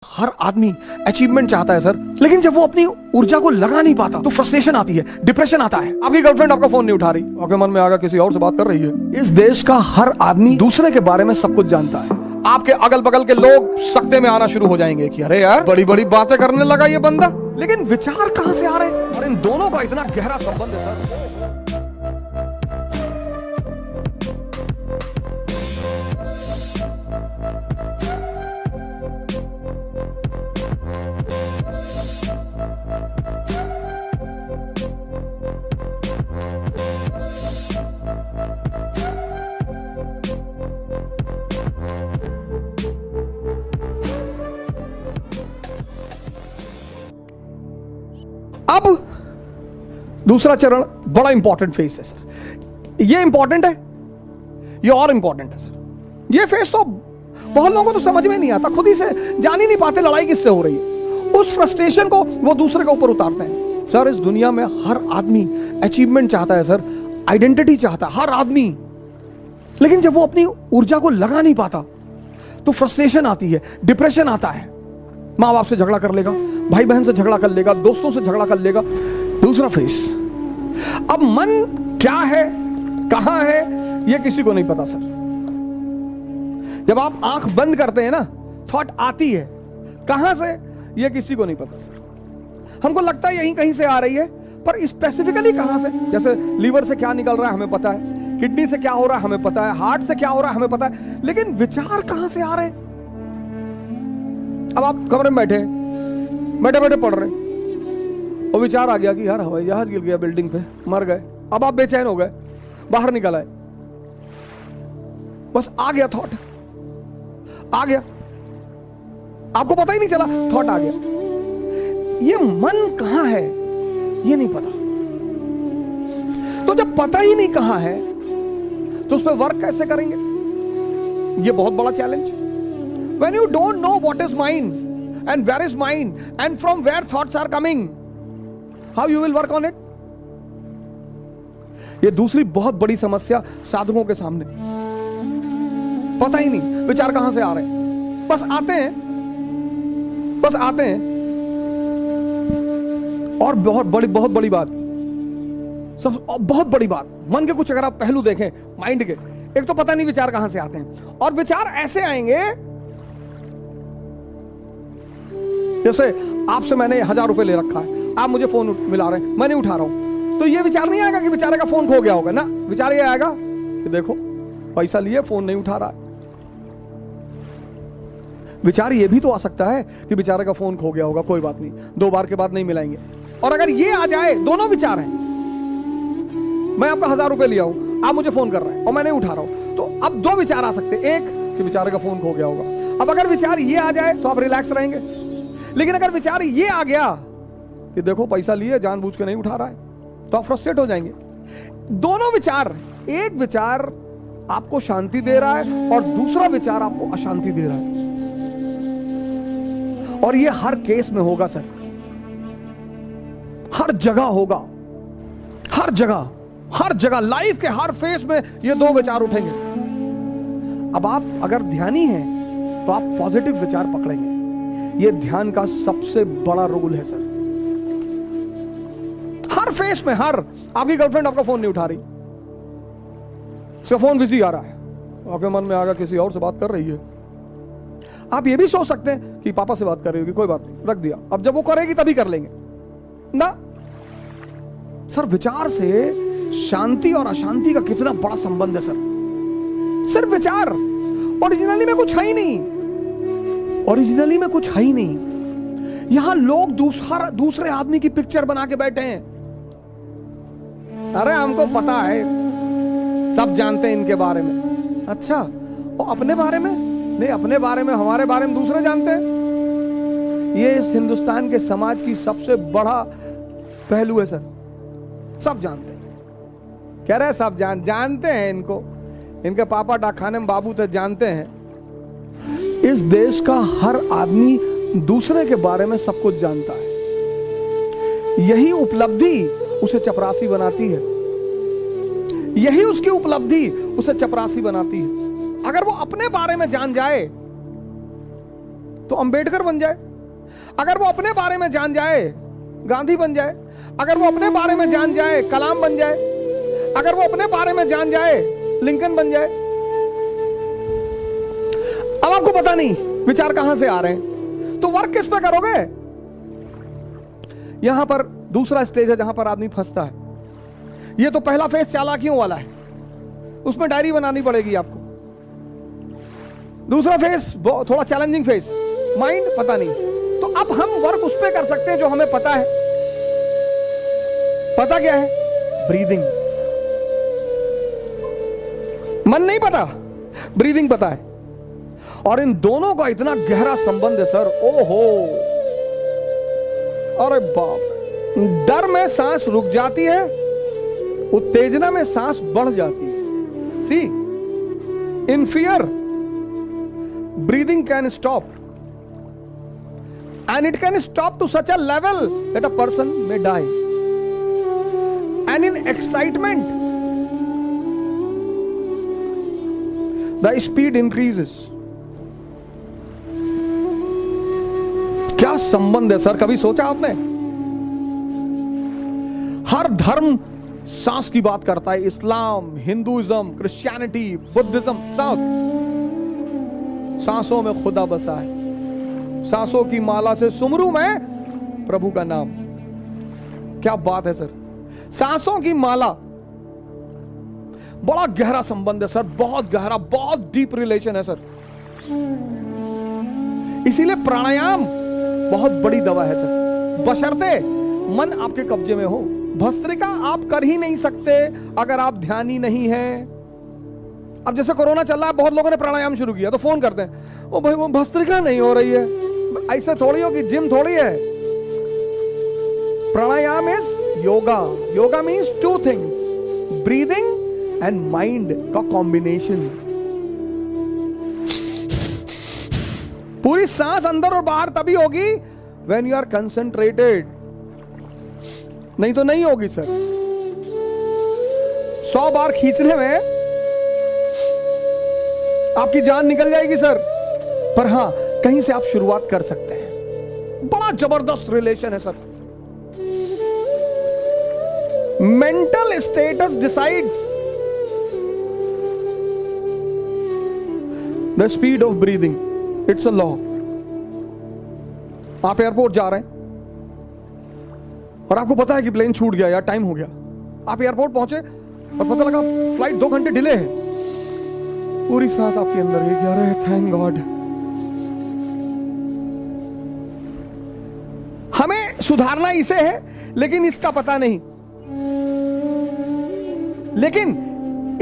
हर आदमी अचीवमेंट चाहता है सर, लेकिन जब वो अपनी ऊर्जा को लगा नहीं पाता तो फ्रस्ट्रेशन आती है, डिप्रेशन आता है। आपकी गर्लफ्रेंड आपका फोन नहीं उठा रही, आपके मन में आगा किसी और से बात कर रही है। इस देश का हर आदमी दूसरे के बारे में सब कुछ जानता है। आपके अगल बगल के लोग सकते में आना शुरू हो जाएंगे कि अरे यार बड़ी बड़ी बातें करने लगा ये बंदा, लेकिन विचार कहां से आ रहे हैं? और इन दोनों का इतना गहरा संबंध है सर। अब दूसरा चरण बड़ा इंपॉर्टेंट फेस है सर। ये इंपॉर्टेंट है, ये और इंपॉर्टेंट है सर। ये फेस तो बहुत लोगों को तो समझ में नहीं आता, खुद ही से जान ही नहीं पाते लड़ाई किससे हो रही है। उस फ्रस्ट्रेशन को वो दूसरे के ऊपर उतारते हैं। सर इस दुनिया में हर आदमी अचीवमेंट चाहता है सर, आइडेंटिटी चाहता है हर आदमी, लेकिन जब वो अपनी ऊर्जा को लगा नहीं पाता तो फ्रस्ट्रेशन आती है, डिप्रेशन आता है। माँ बाप से झगड़ा कर लेगा, भाई बहन से झगड़ा कर लेगा, दोस्तों से झगड़ा कर लेगा। दूसरा फेस, अब मन क्या है, कहां है, यह किसी को नहीं पता सर। जब आप आंख बंद करते हैं ना, थॉट आती है, कहां से यह किसी को नहीं पता सर। हमको लगता है यहीं कहीं से आ रही है, पर स्पेसिफिकली कहां से। जैसे लीवर से क्या निकल रहा है हमें पता है, किडनी से क्या हो रहा है हमें पता है, हार्ट से क्या हो रहा है हमें पता है, लेकिन विचार कहां से आ रहे हैं? अब आप कमरे में बैठे बैठे पढ़ रहे और विचार आ गया कि यार हवाई जहाज गिर गया बिल्डिंग पे, मर गए। अब आप बेचैन हो गए, बाहर निकल आए, बस आ गया थॉट, आ गया, आपको पता ही नहीं चला थॉट आ गया। ये मन कहां है ये नहीं पता। तो जब पता ही नहीं कहां है तो उस पर वर्क कैसे करेंगे? ये बहुत बड़ा challenge. When you don't know what is mind and where is mind and from where thoughts are coming, how you will work on it? ये दूसरी बहुत बड़ी समस्या साधकों के सामने, पता ही नहीं विचार कहां से आ रहे हैं, बस आते हैं, बस आते हैं। और बहुत बड़ी बात, सब बहुत बड़ी बात, मन के कुछ अगर आप पहलू देखें माइंड के, एक तो पता नहीं विचार कहां से आते हैं, और विचार ऐसे आएंगे जैसे आपसे मैंने 1000 रुपए ले रखा है, आप मुझे फोन मिला रहे हैं, मैं नहीं उठा रहा हूं, तो ये विचार नहीं आएगा कि बेचारे का फोन खो गया होगा ना। विचार ये आएगा कि देखो पैसा लिए फोन नहीं उठा रहा है। विचार ये भी तो आ सकता है कि बेचारे का फोन खो गया होगा, कोई बात नहीं, 2 बार के बाद नहीं मिलाएंगे। और अगर ये आ जाए, दोनों विचार हैं, मैं आपका 1000 रुपए लिया हूं, आप मुझे फोन कर रहे हैं और मैं नहीं उठा रहा हूं, तो अब 2 विचार आ सकते हैं। एक कि बेचारे का फोन खो गया होगा। अब अगर विचार ये आ जाए तो आप रिलैक्स रहेंगे, लेकिन अगर विचार ये आ गया कि देखो पैसा लिए जानबूझ के नहीं उठा रहा है, तो आप फ्रस्ट्रेट हो जाएंगे। दोनों विचार, एक विचार आपको शांति दे रहा है और दूसरा विचार आपको अशांति दे रहा है। और ये हर केस में होगा सर, हर जगह होगा, हर जगह लाइफ के हर फेस में ये 2 विचार उठेंगे। अब आप अगर ध्यानी हैं तो आप पॉजिटिव विचार पकड़ेंगे। ये ध्यान का सबसे बड़ा रोल है सर। हर फेस में, हर, आपकी गर्लफ्रेंड आपका फोन नहीं उठा रही, उसका फोन बिजी आ रहा है, आपके मन में आगा किसी और से बात कर रही है। आप ये भी सोच सकते हैं कि पापा से बात कर रही होगी, कोई बात नहीं, रख दिया, अब जब वो करेगी तभी कर लेंगे ना। सर विचार से शांति और अशांति का कितना बड़ा संबंध है सर। सिर्फ विचार, ओरिजिनली में कुछ है ही नहीं, ओरिजिनली में कुछ है ही नहीं। यहां लोग दूसरे आदमी की पिक्चर बना के बैठे हैं। अरे हमको पता है, सब जानते हैं इनके बारे में। अच्छा, और अपने बारे में नहीं, अपने बारे में, हमारे बारे में दूसरे जानते हैं। ये इस हिंदुस्तान के समाज की सबसे बड़ा पहलू है सर। सब जानते हैं, कह रहे हैं सब जानते हैं इनको, इनके पापा डाकखाने में बाबू थे, जानते हैं। इस देश का हर आदमी दूसरे के बारे में सब कुछ जानता है। यही उपलब्धि उसे चपरासी बनाती है, यही उसकी उपलब्धि उसे चपरासी बनाती है। अगर वो अपने बारे में जान जाए तो अंबेडकर बन जाए। अगर वो अपने बारे में जान जाए, गांधी बन जाए। अगर वो अपने बारे में जान जाए, कलाम बन जाए। अगर वो अपने बारे में जान जाए, लिंकन बन जाए। अब आपको पता नहीं विचार कहां से आ रहे हैं, तो वर्क किस पे करोगे? यहां पर दूसरा स्टेज है जहां पर आदमी फंसता है। ये तो पहला फेज चालाकियों वाला है, उसमें डायरी बनानी पड़ेगी आपको। दूसरा फेज थोड़ा चैलेंजिंग फेज, माइंड पता नहीं। तो अब हम वर्क उस पे कर सकते हैं जो हमें पता है। पता क्या है? ब्रीदिंग। मन नहीं पता, ब्रीदिंग पता है। और इन दोनों का इतना गहरा संबंध है सर, ओहो, अरे बाप। डर में सांस रुक जाती है, उत्तेजना में सांस बढ़ जाती है। See, in fear breathing can stop, and it can stop to such a level that a person may die. And in excitement the speed increases. क्या संबंध है सर, कभी सोचा आपने? हर धर्म सांस की बात करता है। इस्लाम, हिंदुइज्म, क्रिश्चियनिटी, बुद्धिज्म, सब सांसों में खुदा बसा है। सांसों की माला से सुमरू मैं प्रभु का नाम। क्या बात है सर, सांसों की माला। बड़ा गहरा संबंध है सर, बहुत गहरा, बहुत डीप रिलेशन है सर। इसीलिए प्राणायाम बहुत बड़ी दवा है सर, बशर्ते मन आपके कब्जे में हो। भस्त्रिका आप कर ही नहीं सकते अगर आप ध्यानी नहीं हैं। अब जैसे कोरोना चल रहा है, बहुत लोगों ने प्राणायाम शुरू किया तो फोन करते हैं, ओ भाई वो भस्त्रिका नहीं हो रही है। ऐसे थोड़ी हो कि जिम थोड़ी है। Pranayama is yoga. Yoga means two things, breathing and mind का कॉम्बिनेशन। पूरी सांस अंदर और बाहर तभी होगी व्हेन यू आर कंसंट्रेटेड, नहीं तो नहीं होगी सर। 100 बार खींचने में आपकी जान निकल जाएगी सर, पर हां कहीं से आप शुरुआत कर सकते हैं। बड़ा जबरदस्त रिलेशन है sir. Mental status decides the speed of breathing, it's a law. आप एयरपोर्ट जा रहे हैं और आपको पता है कि प्लेन छूट गया या टाइम हो गया। आप एयरपोर्ट पहुंचे और पता लगा फ्लाइट 2 घंटे डिले है। पूरी सांस आपके अंदर है, अरे थैंक गॉड। हमें सुधारना इसे है, लेकिन इसका पता नहीं। लेकिन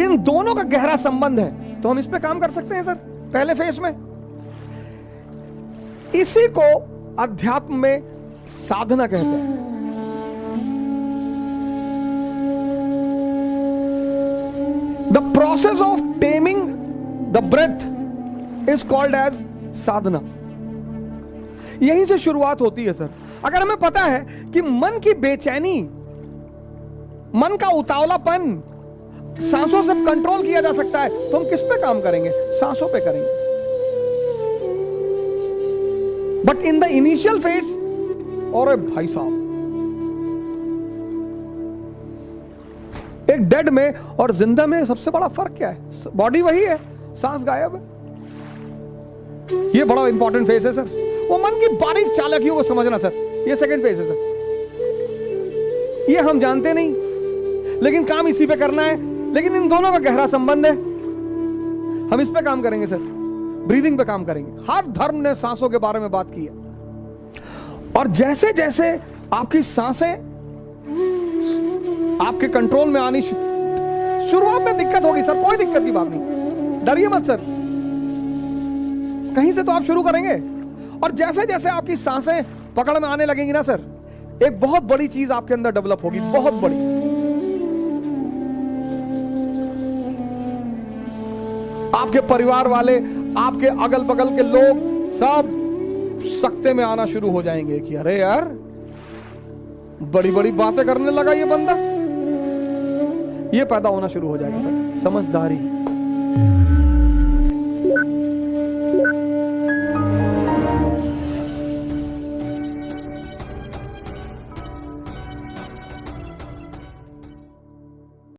इन दोनों का गहरा संबंध है, तो हम इस पे काम कर सकते हैं सर पहले फेज में। इसी को अध्यात्म में साधना कहते हैं। The process of taming the breath is called as sadhana. यहीं से शुरुआत होती है सर। अगर हमें पता है कि मन की बेचैनी, मन का उतावलापन सांसों से कंट्रोल किया जा सकता है, तो हम किस पे काम करेंगे? सांसों पे करेंगे। But in the initial phase, और भाई साहब, एक डेड में और जिंदा में सबसे बड़ा फर्क क्या है? बॉडी वही है, सांस गायब है। ये बड़ा इंपॉर्टेंट फेज है सर। वो मन की बारीक चालाकियों को समझना सर, ये सेकंड फेज है सर। ये हम जानते नहीं, लेकिन काम इसी पे करना है। लेकिन इन दोनों का गहरा संबंध है। हम इस पे काम करेंगे सर, ब्रीदिंग पे काम करेंगे। हर धर्म ने सांसों के बारे में बात की है। और जैसे जैसे आपकी सांसें आपके कंट्रोल में आनी, शुरुआत में दिक्कत होगी सर, कोई दिक्कत की बात नहीं, डरिए मत सर। कहीं से तो आप शुरू करेंगे, और जैसे जैसे आपकी सांसें पकड़ में आने लगेंगी ना सर, एक बहुत बड़ी चीज आपके अंदर डेवलप होगी, बहुत बड़ी। आपके परिवार वाले, आपके अगल बगल के लोग सब सख्ते में आना शुरू हो जाएंगे कि अरे यार बड़ी बड़ी बातें करने लगा ये बंदा। ये पैदा होना शुरू हो जाएगा सर, समझदारी।